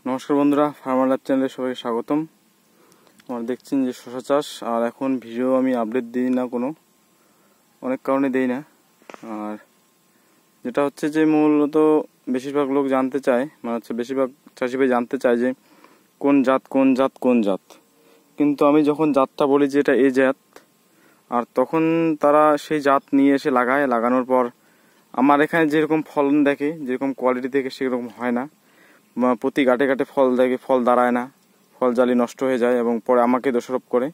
নমস্কার বন্ধুরা, farmer lab চ্যানেলে সবাইকে স্বাগতম। আমার দেখছেন যে শশা চাষ, আর এখন ভিডিও আমি আপডেট দিই না, অনেক কারণে দেই না। আর যেটা হচ্ছে যে মূলত বেশিরভাগ লোক জানতে চায়, মানে হচ্ছে বেশিরভাগ চাষি ভাই জানতে চায় যে কোন জাত। কিন্তু আমি যখন জাতটা বলি যে এটা এই জাত, আর তখন তারা সেই জাত নিয়ে এসে লাগানোর পর আমার এখানে যেরকম ফলন দেখে, যেরকম কোয়ালিটি দেখে সেরকম হয় না। প্রতি গাঁটে গাঁটে ফল দেখে ফল দাঁড়ায় না, ফল জালি নষ্ট হয়ে যায় এবং পরে আমাকে দোষারোপ করে।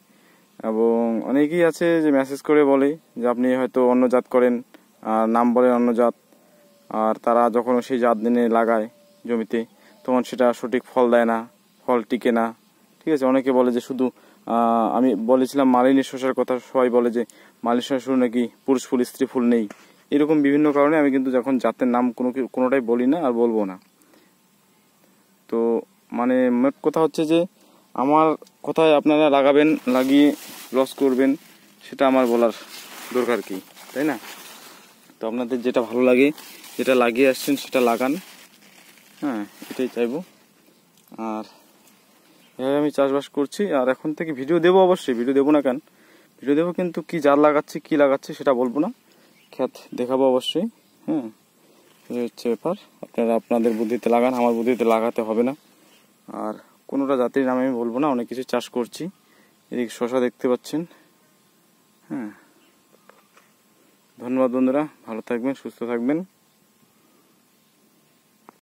এবং অনেকেই আছে যে মেসেজ করে বলে যে আপনি হয়তো অন্য জাত করেন, আর নাম বলেন অন্য জাত, আর তারা যখন সেই জাত দিনে লাগায় জমিতে তখন সেটা সঠিক ফল দেয় না, ফল টিকে না। ঠিক আছে, অনেকে বলে যে শুধু আমি বলেছিলাম মালিনী শসার কথা, সবাই বলে যে মালিনী শসা শুরু নাকি পুরুষ ফুল স্ত্রী ফুল নেই। এরকম বিভিন্ন কারণে আমি কিন্তু যখন জাতের নাম কোনোটাই বলি না আর বলবো না। তো মানে মোট কথা হচ্ছে যে আমার কথায় আপনারা লাগাবেন, লাগিয়ে লস করবেন, সেটা আমার বলার দরকার কি, তাই না? তো আপনাদের যেটা ভালো লাগে, যেটা লাগিয়ে আসছেন সেটা লাগান। হ্যাঁ, এটাই চাইবো। আর এভাবে আমি চাষবাস করছি, আর এখন থেকে ভিডিও দেবো, অবশ্যই ভিডিও দেবো না কেন, ভিডিও দেবো, কিন্তু কি জাত লাগাচ্ছি কি লাগাচ্ছি সেটা বলবো না, ক্ষেত দেখাবো অবশ্যই। হ্যাঁ, এই হচ্ছে ব্যাপার। আপনারা আপনাদের বুদ্ধিতে লাগান, আমার বুদ্ধিতে লাগাতে হবে না। আর কোনোটা জাতির নাম আমি বলবো না, অনেক কিছু চাষ করছি। এদিকে শশা দেখতে পাচ্ছেন। হ্যাঁ, ধন্যবাদ বন্ধুরা, ভালো থাকবেন, সুস্থ থাকবেন।